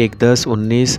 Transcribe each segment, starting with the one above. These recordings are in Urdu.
1, 10, 19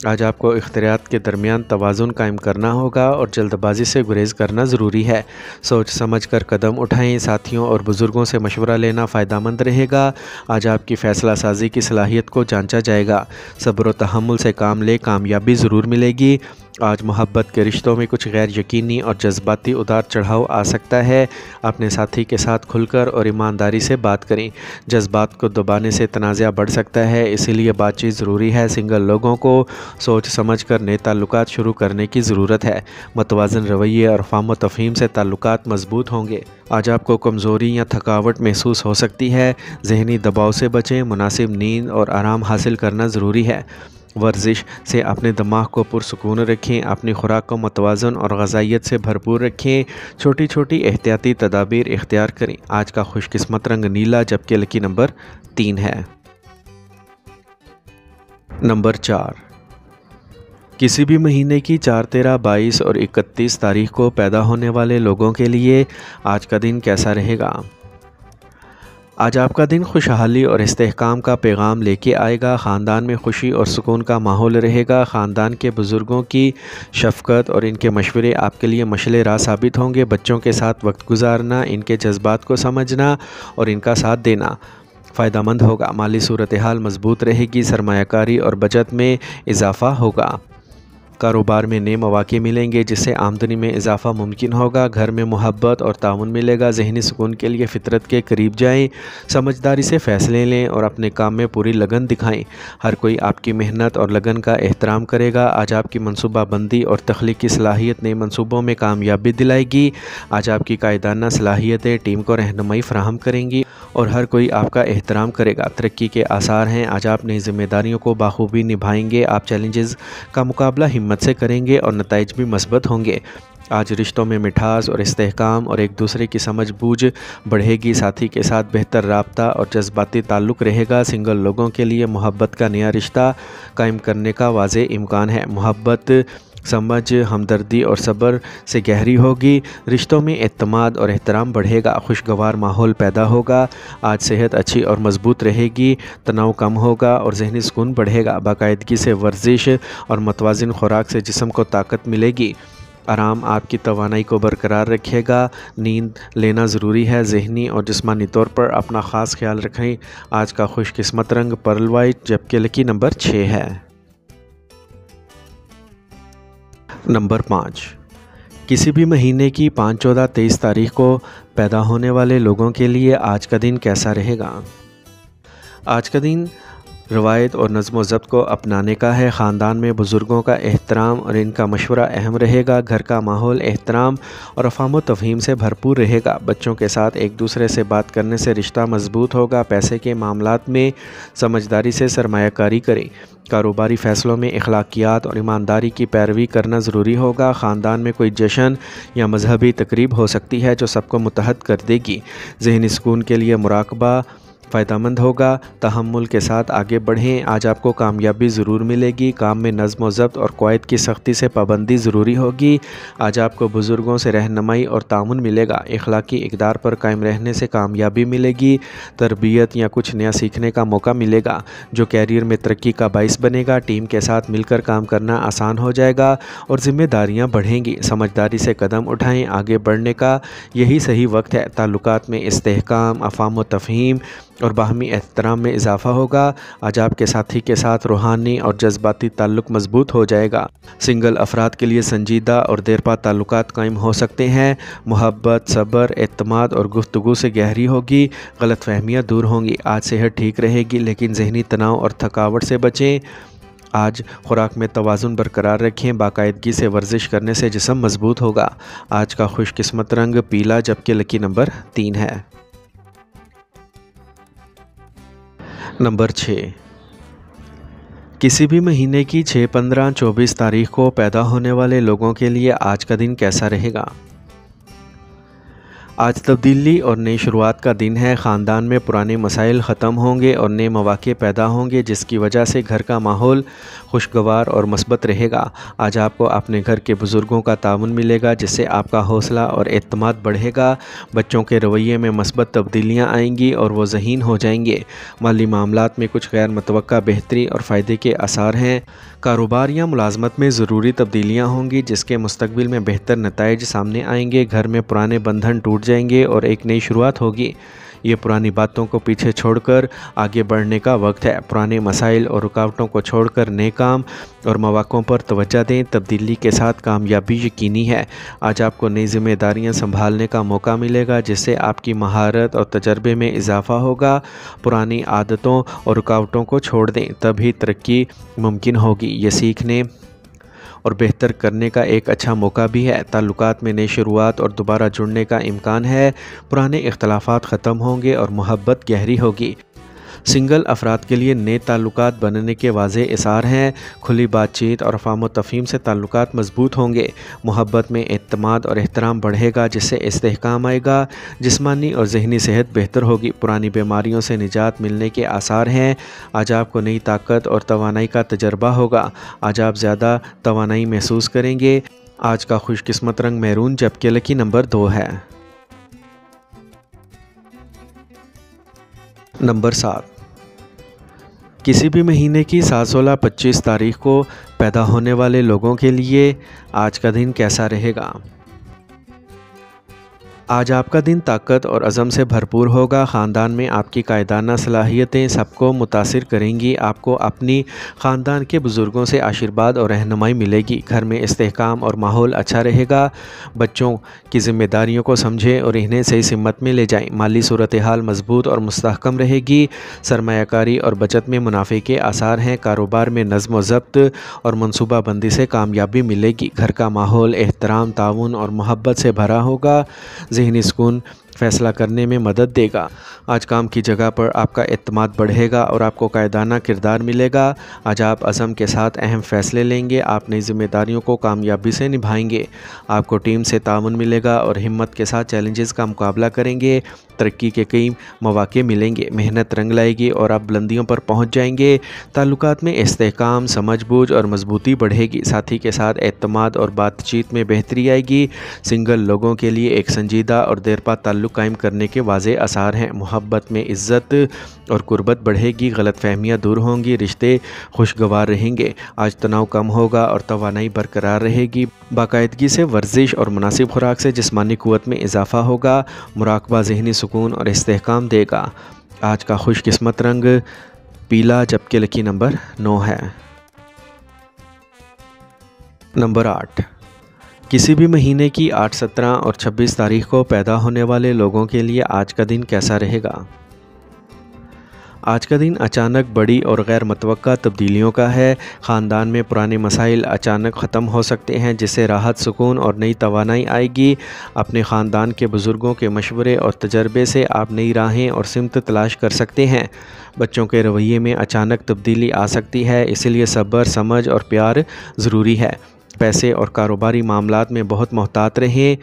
آج آپ کو اختیارات کے درمیان توازن قائم کرنا ہوگا اور جلد بازی سے گریز کرنا ضروری ہے۔ سوچ سمجھ کر قدم اٹھائیں، ساتھیوں اور بزرگوں سے مشورہ لینا فائدہ مند رہے گا۔ آج آپ کی فیصلہ سازی کی صلاحیت کو جانچا جائے گا۔ صبر و تحمل سے کام لے، کامیابی ضرور ملے گی۔ آج محبت کے رشتوں میں کچھ غیر یقینی اور جذباتی اتار چڑھاؤ آ سکتا ہے۔ اپنے ساتھی کے ساتھ کھل کر اور ایمانداری سے بات کریں۔ جذبات کو دبانے سے تنازعہ بڑھ سکتا ہے، اسی لیے بات چیت ضروری ہے۔ سنگل لوگوں کو سوچ سمجھ کر نئے تعلقات شروع کرنے کی ضرورت ہے۔ متوازن رویے اور فہم و تفہیم سے تعلقات مضبوط ہوں گے۔ آج آپ کو کمزوری یا تھکاوٹ محسوس ہو سکتی ہے۔ ذہنی دباؤ سے بچیں۔ مناسب نیند اور آرام حاصل کرنا ضروری ہے۔ ورزش سے اپنے دماغ کو پرسکون رکھیں۔ اپنی خوراک کو متوازن اور غذائیت سے بھرپور رکھیں۔ چھوٹی چھوٹی احتیاطی تدابیر اختیار کریں۔ آج کا خوش قسمت رنگ نیلا، جبکہ لکی نمبر 3 ہے۔ نمبر 4، کسی بھی مہینے کی 4، 13، 22 اور 31 تاریخ کو پیدا ہونے والے لوگوں کے لیے آج کا دن کیسا رہے گا؟ آج آپ کا دن خوشحالی اور استحکام کا پیغام لے کے آئے گا۔ خاندان میں خوشی اور سکون کا ماحول رہے گا۔ خاندان کے بزرگوں کی شفقت اور ان کے مشورے آپ کے لیے مشعل راہ ثابت ہوں گے۔ بچوں کے ساتھ وقت گزارنا، ان کے جذبات کو سمجھنا اور ان کا ساتھ دینا فائدہ مند ہوگا۔ مالی صورتحال مضبوط رہے گی۔ سرمایہ کاری اور بچت میں اضافہ ہوگا۔ کاروبار میں نئے مواقع ملیں گے، جس سے آمدنی میں اضافہ ممکن ہوگا۔ گھر میں محبت اور تعاون ملے گا۔ ذہنی سکون کے لیے فطرت کے قریب جائیں۔ سمجھداری سے فیصلے لیں اور اپنے کام میں پوری لگن دکھائیں۔ ہر کوئی آپ کی محنت اور لگن کا احترام کرے گا۔ آج آپ کی منصوبہ بندی اور تخلیقی صلاحیت نئے منصوبوں میں کامیابی دلائے گی۔ آج آپ کی قائدانہ صلاحیتیں ٹیم کو رہنمائی فراہم کریں گی اور ہر کوئی آپ کا احترام کرے گا۔ ترقی کے آثار ہیں۔ آج آپ نئی ذمہ داریوں کو بخوبی نبھائیں گے۔ آپ چیلنجز کا مقابلہ ہمت سے کریں گے اور نتائج بھی مثبت ہوں گے۔ آج رشتوں میں مٹھاس اور استحکام اور ایک دوسرے کی سمجھ بوجھ بڑھے گی۔ ساتھی کے ساتھ بہتر رابطہ اور جذباتی تعلق رہے گا۔ سنگل لوگوں کے لیے محبت کا نیا رشتہ قائم کرنے کا واضح امکان ہے۔ محبت، سمجھ، ہمدردی اور صبر سے گہری ہوگی۔ رشتوں میں اعتماد اور احترام بڑھے گا۔ خوشگوار ماحول پیدا ہوگا۔ آج صحت اچھی اور مضبوط رہے گی۔ تناؤ کم ہوگا اور ذہنی سکون بڑھے گا۔ باقاعدگی سے ورزش اور متوازن خوراک سے جسم کو طاقت ملے گی۔ آرام آپ کی توانائی کو برقرار رکھے گا۔ نیند لینا ضروری ہے۔ ذہنی اور جسمانی طور پر اپنا خاص خیال رکھیں۔ آج کا خوش قسمت رنگ پرل وائٹ، جبکہ لکی نمبر 6 ہے۔ نمبر 5، کسی بھی مہینے کی 5، 14، 23 تاریخ کو پیدا ہونے والے لوگوں کے لیے آج کا دن کیسا رہے گا؟ آج کا دن روایت اور نظم و ضبط کو اپنانے کا ہے۔ خاندان میں بزرگوں کا احترام اور ان کا مشورہ اہم رہے گا۔ گھر کا ماحول احترام اور فہم و تفہیم سے بھرپور رہے گا۔ بچوں کے ساتھ ایک دوسرے سے بات کرنے سے رشتہ مضبوط ہوگا۔ پیسے کے معاملات میں سمجھداری سے سرمایہ کاری کریں۔ کاروباری فیصلوں میں اخلاقیات اور ایمانداری کی پیروی کرنا ضروری ہوگا۔ خاندان میں کوئی جشن یا مذہبی تقریب ہو سکتی ہے جو سب کو متحد کر دے گی۔ ذہنی سکون کے لیے مراقبہ فائدہ مند ہوگا۔ تحمل کے ساتھ آگے بڑھیں۔ آج آپ کو کامیابی ضرور ملے گی۔ کام میں نظم و ضبط اور قواعد کی سختی سے پابندی ضروری ہوگی۔ آج آپ کو بزرگوں سے رہنمائی اور تعاون ملے گا۔ اخلاقی اقدار پر قائم رہنے سے کامیابی ملے گی۔ تربیت یا کچھ نیا سیکھنے کا موقع ملے گا جو کیریئر میں ترقی کا باعث بنے گا۔ ٹیم کے ساتھ مل کر کام کرنا آسان ہو جائے گا اور ذمہ داریاں بڑھیں گی۔ سمجھداری سے قدم اٹھائیں۔ آگے بڑھنے کا یہی صحیح وقت ہے۔ تعلقات میں استحکام، افہام و تفہیم اور باہمی احترام میں اضافہ ہوگا۔ آج آپ کے ساتھی کے ساتھ روحانی اور جذباتی تعلق مضبوط ہو جائے گا۔ سنگل افراد کے لیے سنجیدہ اور دیرپا تعلقات قائم ہو سکتے ہیں۔ محبت، صبر، اعتماد اور گفتگو سے گہری ہوگی۔ غلط فہمیاں دور ہوں گی۔ آج صحت ٹھیک رہے گی، لیکن ذہنی تناؤ اور تھکاوٹ سے بچیں۔ آج خوراک میں توازن برقرار رکھیں۔ باقاعدگی سے ورزش کرنے سے جسم مضبوط ہوگا۔ آج کا خوش قسمت رنگ پیلا، جبکہ لکی نمبر 3 ہے۔ نمبر 6، کسی بھی مہینے کی 6، 15، 24 تاریخ کو پیدا ہونے والے لوگوں کے لیے آج کا دن کیسا رہے گا؟ آج تبدیلی اور نئی شروعات کا دن ہے۔ خاندان میں پرانے مسائل ختم ہوں گے اور نئے مواقع پیدا ہوں گے، جس کی وجہ سے گھر کا ماحول خوشگوار اور مثبت رہے گا۔ آج آپ کو اپنے گھر کے بزرگوں کا تعاون ملے گا، جس سے آپ کا حوصلہ اور اعتماد بڑھے گا۔ بچوں کے رویے میں مثبت تبدیلیاں آئیں گی اور وہ ذہین ہو جائیں گے۔ مالی معاملات میں کچھ غیر متوقع بہتری اور فائدے کے آثار ہیں۔ کاروبار یا ملازمت میں ضروری تبدیلیاں ہوں گی، جس کے مستقبل میں بہتر نتائج سامنے آئیں گے۔ گھر میں پرانے بندھن ٹوٹ جائیں گے اور ایک نئی شروعات ہوگی۔ یہ پرانی باتوں کو پیچھے چھوڑ کر آگے بڑھنے کا وقت ہے۔ پرانے مسائل اور رکاوٹوں کو چھوڑ کر نئے کام اور مواقعوں پر توجہ دیں۔ تبدیلی کے ساتھ کامیابی یقینی ہے۔ آج آپ کو نئی ذمہ داریاں سنبھالنے کا موقع ملے گا، جس سے آپ کی مہارت اور تجربے میں اضافہ ہوگا۔ پرانی عادتوں اور رکاوٹوں کو چھوڑ دیں، تبھی ترقی ممکن ہوگی۔ یہ سیکھنے اور بہتر کرنے کا ایک اچھا موقع بھی ہے۔ تعلقات میں نئی شروعات اور دوبارہ جڑنے کا امکان ہے۔ پرانے اختلافات ختم ہوں گے اور محبت گہری ہوگی۔ سنگل افراد کے لیے نئے تعلقات بننے کے واضح آثار ہیں۔ کھلی بات چیت اور افہام و تفہیم سے تعلقات مضبوط ہوں گے۔ محبت میں اعتماد اور احترام بڑھے گا، جس سے استحکام آئے گا۔ جسمانی اور ذہنی صحت بہتر ہوگی۔ پرانی بیماریوں سے نجات ملنے کے آثار ہیں۔ آج آپ کو نئی طاقت اور توانائی کا تجربہ ہوگا۔ آج آپ زیادہ توانائی محسوس کریں گے۔ آج کا خوش قسمت رنگ میرون، جبکہ لکی نمبر 2 ہے۔ نمبر 7، کسی بھی مہینے کی 7، 16، 25 تاریخ کو پیدا ہونے والے لوگوں کے لیے آج کا دن کیسا رہے گا؟ آج آپ کا دن طاقت اور عزم سے بھرپور ہوگا۔ خاندان میں آپ کی قائدانہ صلاحیتیں سب کو متاثر کریں گی۔ آپ کو اپنی خاندان کے بزرگوں سے آشیرواد اور رہنمائی ملے گی۔ گھر میں استحکام اور ماحول اچھا رہے گا۔ بچوں کی ذمہ داریوں کو سمجھیں اور انہیں صحیح سمت میں لے جائیں۔ مالی صورتحال مضبوط اور مستحکم رہے گی۔ سرمایہ کاری اور بچت میں منافع کے آثار ہیں۔ کاروبار میں نظم و ضبط اور منصوبہ بندی سے کامیابی ملے گی۔ گھر کا ماحول احترام، تعاون اور محبت سے بھرا ہوگا۔ ذہنی سکون فیصلہ کرنے میں مدد دے گا۔ آج کام کی جگہ پر آپ کا اعتماد بڑھے گا اور آپ کو قائدانہ کردار ملے گا۔ آج آپ عزم کے ساتھ اہم فیصلے لیں گے۔ آپ نئی ذمہ داریوں کو کامیابی سے نبھائیں گے۔ آپ کو ٹیم سے تعاون ملے گا اور ہمت کے ساتھ چیلنجز کا مقابلہ کریں گے۔ ترقی کے کئی مواقع ملیں گے۔ محنت رنگ لائے گی اور آپ بلندیوں پر پہنچ جائیں گے۔ تعلقات میں استحکام، سمجھ بوجھ اور مضبوطی بڑھے گی۔ ساتھی کے ساتھ اعتماد اور بات چیت میں بہتری آئے گی۔ سنگل لوگوں کے لیے ایک سنجیدہ اور دیرپا تعلق قائم کرنے کے واضح آثار ہیں۔ محبت میں عزت اور قربت بڑھے گی۔ غلط فہمیاں دور ہوں گی۔ رشتے خوشگوار رہیں گے۔ آج تناؤ کم ہوگا اور توانائی برقرار رہے گی۔ باقاعدگی سے ورزش اور مناسب خوراک سے جسمانی قوت میں اضافہ ہوگا۔ مراقبہ ذہنی سکون اور استحکام دے گا۔ آج کا خوش قسمت رنگ پیلا، جبکہ لکی نمبر 9 ہے۔ نمبر 8، کسی بھی مہینے کی 8، 17 اور 26 تاریخ کو پیدا ہونے والے لوگوں کے لیے آج کا دن کیسا رہے گا؟ آج کا دن اچانک بڑی اور غیر متوقع تبدیلیوں کا ہے۔ خاندان میں پرانے مسائل اچانک ختم ہو سکتے ہیں، جس سے راحت، سکون اور نئی توانائی آئے گی۔ اپنے خاندان کے بزرگوں کے مشورے اور تجربے سے آپ نئی راہیں اور سمت تلاش کر سکتے ہیں۔ بچوں کے رویے میں اچانک تبدیلی آ سکتی ہے، اس لیے صبر، سمجھ اور پیار ضروری ہے۔ پیسے اور کاروباری معاملات میں بہت محتاط رہیں۔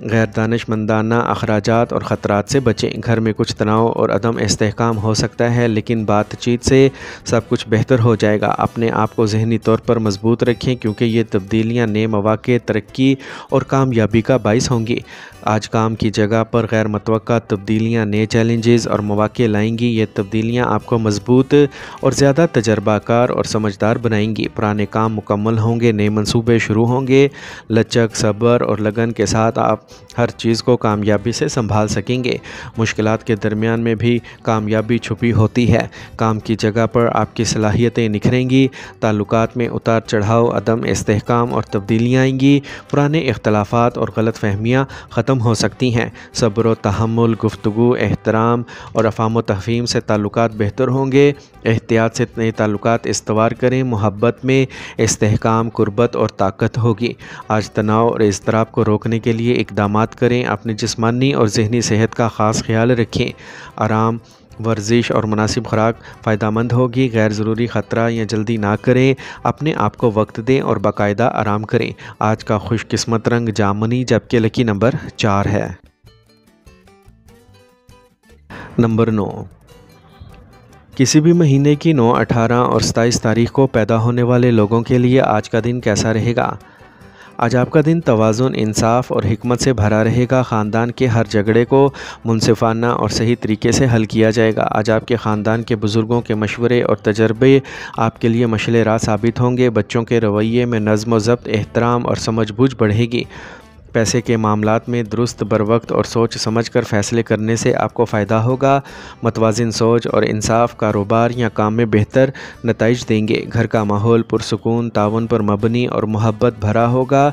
غیر دانش مندانہ اخراجات اور خطرات سے بچیں۔ گھر میں کچھ تناؤ اور عدم استحکام ہو سکتا ہے، لیکن بات چیت سے سب کچھ بہتر ہو جائے گا۔ اپنے آپ کو ذہنی طور پر مضبوط رکھیں، کیونکہ یہ تبدیلیاں نئے مواقع، ترقی اور کامیابی کا باعث ہوں گی۔ آج کام کی جگہ پر غیر متوقع تبدیلیاں نئے چیلنجز اور مواقع لائیں گی۔ یہ تبدیلیاں آپ کو مضبوط اور زیادہ تجربہ کار اور سمجھدار بنائیں گی۔ پرانے کام مکمل ہوں گے، نئے منصوبے شروع ہوں گے۔ لچک، صبر اور لگن کے ساتھ آپ ہر چیز کو کامیابی سے سنبھال سکیں گے۔ مشکلات کے درمیان میں بھی کامیابی چھپی ہوتی ہے۔ کام کی جگہ پر آپ کی صلاحیتیں نکھریں گی۔ تعلقات میں اتار چڑھاؤ، عدم استحکام اور تبدیلیاں آئیں گی۔ پرانے اختلافات اور غلط فہمیاں ختم ہو سکتی ہیں۔ صبر و تحمل، گفتگو، احترام اور افہام و تفہیم سے تعلقات بہتر ہوں گے۔ احتیاط سے نئے تعلقات استوار کریں۔ محبت میں استحکام، قربت اور طاقت ہوگی۔ آج تناؤ اور اضطراب کو روکنے کے لیے اقدامات کریں۔ اپنی جسمانی اور ذہنی صحت کا خاص خیال رکھیں۔ آرام ورزش اور مناسب خوراک فائدہ مند ہوگی۔ غیر ضروری خطرہ یا جلدی نہ کریں، اپنے آپ کو وقت دیں اور باقاعدہ آرام کریں۔ آج کا خوش قسمت رنگ جامنی جبکہ لکی نمبر 4 ہے۔ نمبر 9، کسی بھی مہینے کی 9، 18 اور 27 تاریخ کو پیدا ہونے والے لوگوں کے لیے آج کا دن کیسا رہے گا؟ آج آپ کا دن توازن، انصاف اور حکمت سے بھرا رہے گا۔ خاندان کے ہر جھگڑے کو منصفانہ اور صحیح طریقے سے حل کیا جائے گا۔ آج آپ کے خاندان کے بزرگوں کے مشورے اور تجربے آپ کے لیے مشعل راہ ثابت ہوں گے۔ بچوں کے رویے میں نظم و ضبط، احترام اور سمجھ بوجھ بڑھے گی۔ پیسے کے معاملات میں درست بروقت اور سوچ سمجھ کر فیصلے کرنے سے آپ کو فائدہ ہوگا۔ متوازن سوچ اور انصاف کاروبار یا کام میں بہتر نتائج دیں گے۔ گھر کا ماحول پرسکون، تعاون پر مبنی اور محبت بھرا ہوگا۔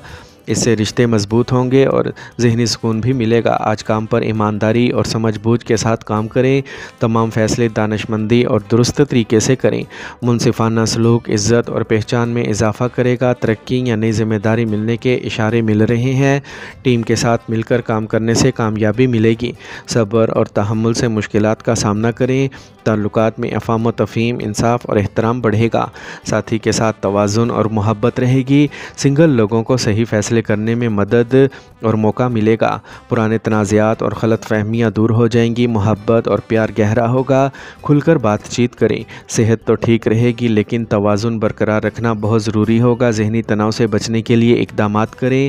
اس سے رشتے مضبوط ہوں گے اور ذہنی سکون بھی ملے گا۔ آج کام پر ایمانداری اور سمجھ بوجھ کے ساتھ کام کریں۔ تمام فیصلے دانشمندی اور درست طریقے سے کریں۔ منصفانہ سلوک عزت اور پہچان میں اضافہ کرے گا۔ ترقی یا نئی ذمہ داری ملنے کے اشارے مل رہے ہیں۔ ٹیم کے ساتھ مل کر کام کرنے سے کامیابی ملے گی۔ صبر اور تحمل سے مشکلات کا سامنا کریں۔ تعلقات میں افہام و تفہیم، انصاف اور احترام بڑھے گا۔ ساتھی کے ساتھ توازن اور محبت رہے گی۔ سنگل لوگوں کو صحیح فیصلے کرنے میں مدد اور موقع ملے گا۔ پرانے تنازعات اور غلط فہمیاں دور ہو جائیں گی۔ محبت اور پیار گہرا ہوگا۔ کھل کر بات چیت کریں۔ صحت تو ٹھیک رہے گی لیکن توازن برقرار رکھنا بہت ضروری ہوگا۔ ذہنی تناؤ سے بچنے کے لیے اقدامات کریں۔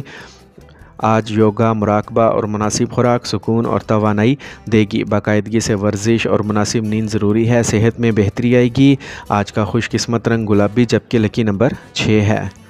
آج یوگا، مراقبہ اور مناسب خوراک سکون اور توانائی دے گی۔ باقاعدگی سے ورزش اور مناسب نیند ضروری ہے۔ صحت میں بہتری آئے گی۔ آج کا خوش قسمت رنگ گلابی جبکہ لکی نمبر 6 ہے۔